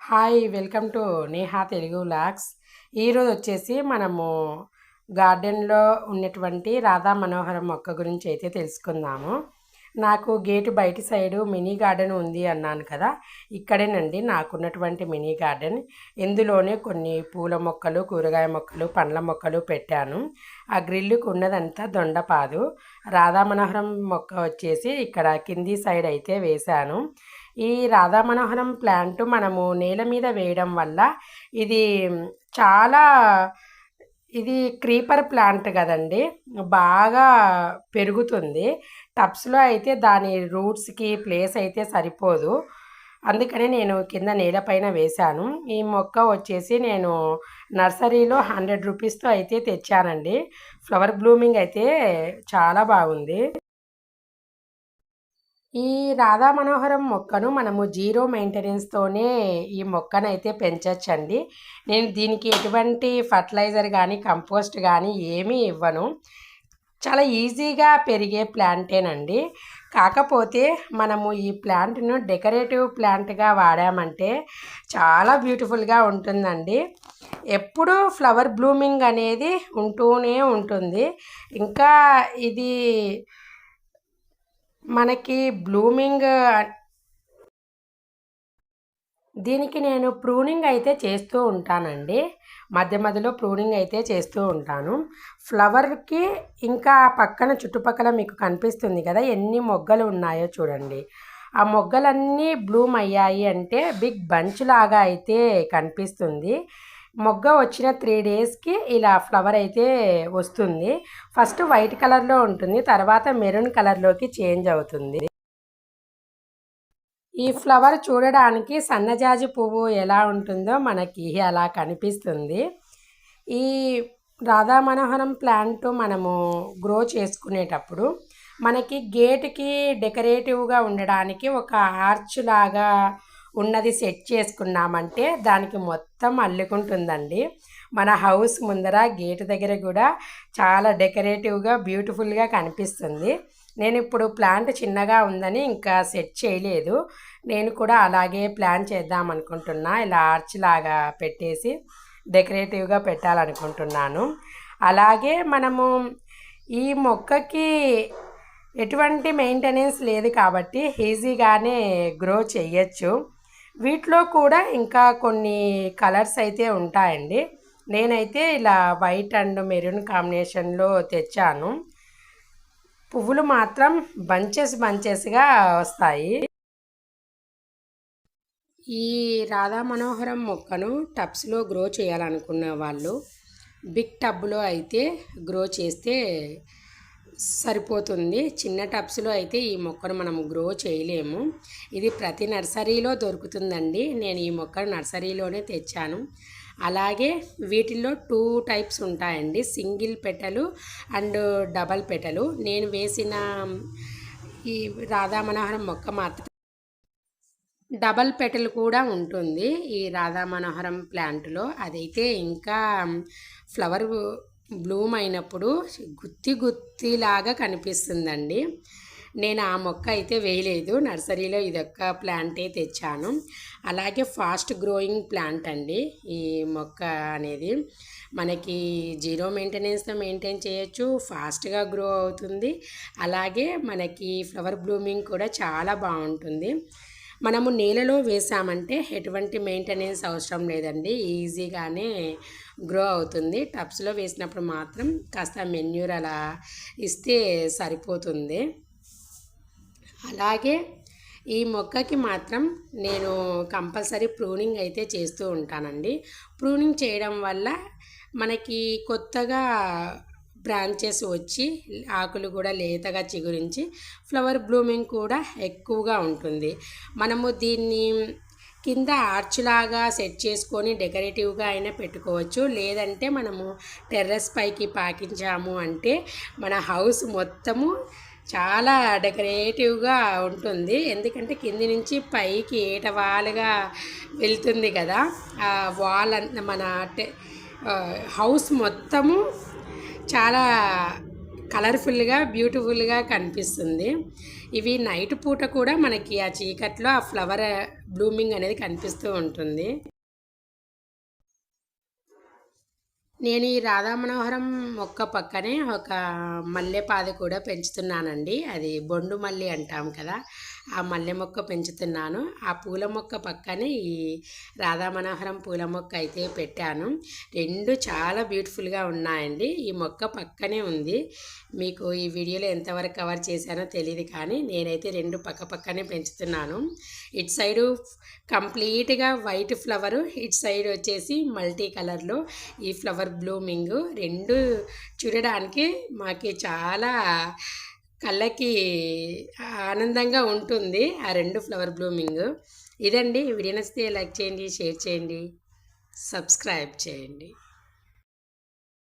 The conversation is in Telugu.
Hi welcome to Neha Telugu vlogs. ఈరోజు వచ్చేసి మనము గార్డెన్లో ఉన్నటువంటి రాధా మనోహరం మొక్క గురించి అయితే తెలుసుకుందాము. నాకు గేటు బయటి సైడు మినీ గార్డెన్ ఉంది అన్నాను కదా, ఇక్కడేనండి నాకున్నటువంటి మినీ గార్డెన్. ఇందులోనే కొన్ని పూల మొక్కలు, కూరగాయ మొక్కలు, పండ్ల మొక్కలు పెట్టాను. ఆ గ్రిల్లుకు ఉన్నదంతా దొండపాదు. రాధా మనోహరం మొక్క వచ్చేసి ఇక్కడ కింది సైడ్ అయితే వేశాను. ఈ రాధా మనోహరం ప్లాంట్ మనము నేల మీద వేయడం వల్ల ఇది చాలా ఇది క్రీపర్ ప్లాంట్ కదండి, బాగా పెరుగుతుంది. టబ్స్లో అయితే దాని రూట్స్కి ప్లేస్ అయితే సరిపోదు. అందుకని నేను కింద నేలపైన వేశాను. ఈ మొక్క వచ్చేసి నేను నర్సరీలో 100 రూపీస్తో అయితే తెచ్చానండి. ఫ్లవర్ బ్లూమింగ్ అయితే చాలా బాగుంది. ఈ రాధా మనోహరం మొక్కను మనము జీరో మెయింటెనెన్స్తోనే ఈ మొక్కనైతే పెంచవచ్చండి. నేను దీనికి ఎటువంటి ఫర్టిలైజర్ కానీ కంపోస్ట్ కానీ ఏమీ ఇవ్వను. చాలా ఈజీగా పెరిగే ప్లాంటేనండి. కాకపోతే మనము ఈ ప్లాంట్ను డెకరేటివ్ ప్లాంట్గా వాడామంటే చాలా బ్యూటిఫుల్గా ఉంటుందండి. ఎప్పుడూ ఫ్లవర్ బ్లూమింగ్ అనేది ఉంటూనే ఉంటుంది. ఇంకా ఇది మనకి బ్లూమింగ్ దీనికి నేను ప్రూనింగ్ అయితే చేస్తూ ఉంటానండి. మధ్య మధ్యలో ప్రూనింగ్ అయితే చేస్తూ ఉంటాను. ఫ్లవర్కి ఇంకా పక్కన చుట్టుపక్కల మీకు కనిపిస్తుంది కదా ఎన్ని మొగ్గలు ఉన్నాయో చూడండి. ఆ మొగ్గలన్నీ బ్లూమ్ అయ్యాయి అంటే బిగ్ బంచ్ లాగా అయితే కనిపిస్తుంది. మొగ్గ వచ్చిన 3 డేస్కి ఇలా ఫ్లవర్ అయితే వస్తుంది. ఫస్ట్ వైట్ కలర్లో ఉంటుంది, తర్వాత మెరూన్ కలర్లోకి చేంజ్ అవుతుంది. ఈ ఫ్లవర్ చూడడానికి సన్నజాజి పువ్వు ఎలా ఉంటుందో మనకి అలా కనిపిస్తుంది. ఈ రాధా మనోహరం ప్లాంట్ మనము గ్రో చేసుకునేటప్పుడు మనకి గేటుకి డెకరేటివ్గా ఉండడానికి ఒక ఆర్చ్ లాగా ఉన్నది సెట్ చేసుకున్నామంటే దానికి మొత్తం అల్లుకుంటుందండి. మన హౌస్ ముందర గేటు దగ్గర కూడా చాలా డెకరేటివ్గా బ్యూటిఫుల్గా కనిపిస్తుంది. నేను ఇప్పుడు ప్లాంట్ చిన్నగా ఉందని ఇంకా సెట్ చేయలేదు. నేను కూడా అలాగే ప్లాన్ చేద్దాం అనుకుంటున్నా. ఇలా ఆర్చ్ లాగా పెట్టేసి డెకరేటివ్గా పెట్టాలనుకుంటున్నాను. అలాగే మనము ఈ మొక్కకి ఎటువంటి మెయింటెనెన్స్ లేదు కాబట్టి ఈజీగానే గ్రో చేయొచ్చు. వీటిలో కూడా ఇంకా కొన్ని కలర్స్ అయితే ఉంటాయండి. నేనైతే ఇలా వైట్ అండ్ మెరూన్ కాంబినేషన్లో తెచ్చాను. పువ్వులు మాత్రం బంచెస్గా వస్తాయి. ఈ రాధా మనోహరం మొక్కను టబ్స్లో గ్రో చేయాలనుకున్న వాళ్ళు బిగ్ టబ్లో అయితే గ్రో చేస్తే సరిపోతుంది. చిన్న టబ్స్లో అయితే ఈ మొక్కను మనం గ్రో చేయలేము. ఇది ప్రతి నర్సరీలో దొరుకుతుందండి. నేను ఈ మొక్కను నర్సరీలోనే తెచ్చాను. అలాగే వీటిల్లో 2 టైప్స్ ఉంటాయండి, సింగిల్ పెటలు అండ్ డబల్ పెటలు. నేను వేసిన ఈ రాధా మనోహరం మొక్క మాత్రం డబల్ పెటల్ కూడా ఉంటుంది ఈ రాధా మనోహరం ప్లాంట్లో. అదైతే ఇంకా ఫ్లవర్ బ్లూమ్ అయినప్పుడు గుత్తిలాగా కనిపిస్తుందండి. నేను ఆ మొక్క అయితే వేయలేదు, నర్సరీలో ఇదొక్క ప్లాంటే తెచ్చాను. అలాగే ఫాస్ట్ గ్రోయింగ్ ప్లాంట్ అండి ఈ మొక్క అనేది. మనకి జీరో మెయింటెనెన్స్తో మెయింటైన్ చేయొచ్చు, ఫాస్ట్గా గ్రో అవుతుంది. అలాగే మనకి ఫ్లవర్ బ్లూమింగ్ కూడా చాలా బాగుంటుంది. మనము నేలలో వేసామంటే ఎటువంటి మెయింటెనెన్స్ అవసరం లేదండి, ఈజీగానే గ్రో అవుతుంది. టబ్స్లో వేసినప్పుడు మాత్రం కాస్త మెన్యూర్ అలా ఇస్తే సరిపోతుంది. అలాగే ఈ మొక్కకి మాత్రం నేను కంపల్సరీ ప్రూనింగ్ అయితే చేస్తూ ఉంటానండి. ప్రూనింగ్ చేయడం వల్ల మనకి కొత్తగా బ్రాంచెస్ వచ్చి ఆకులు కూడా లేతగా చిగురించి ఫ్లవర్ బ్లూమింగ్ కూడా ఎక్కువగా ఉంటుంది. మనము దీన్ని కింద ఆర్చ్ లాగా సెట్ చేసుకొని డెకరేటివ్గా అయినా పెట్టుకోవచ్చు. లేదంటే మనము టెర్రస్ పైకి పాకించాము అంటే మన హౌస్ మొత్తము చాలా డెకరేటివ్గా ఉంటుంది. ఎందుకంటే కింది నుంచి పైకి ఏటవాలుగా వెళ్తుంది కదా, ఆ వాల్ మన హౌస్ మొత్తము చాలా కలర్ఫుల్గా బ్యూటిఫుల్గా కనిపిస్తుంది. ఇవి నైట్ పూట కూడా మనకి ఆ చీకట్లో ఆ ఫ్లవర్ బ్లూమింగ్ అనేది కనిపిస్తూ ఉంటుంది. నేను ఈ రాధా మనోహరం మొక్క పక్కనే ఒక మల్లె పాది కూడా పెంచుతున్నానండి. అది బొండు మల్లి అంటాం కదా, ఆ మల్లె మొక్క పెంచుతున్నాను. ఆ పూల మొక్క పక్కనే ఈ రాధా మనోహరం పూల మొక్క అయితే పెట్టాను. రెండు చాలా బ్యూటిఫుల్గా ఉన్నాయండి. ఈ మొక్క పక్కనే ఉంది. మీకు ఈ వీడియోలో ఎంతవరకు కవర్ చేశానో తెలియదు, కానీ నేనైతే రెండు పక్క పక్కనే పెంచుతున్నాను. ఇటు సైడు కంప్లీట్గా వైట్ ఫ్లవరు, ఇటు సైడ్ వచ్చేసి మల్టీ కలర్లో ఈ ఫ్లవర్ బ్లూమింగ్ రెండు చూడడానికి మాకు చాలా కళ్ళకి ఆనందంగా ఉంటుంది. ఆ రెండు ఫ్లవర్ బ్లూమింగ్ ఇదండి. వీడియో నచ్చితే లైక్ చేయండి, షేర్ చేయండి, సబ్స్క్రైబ్ చేయండి.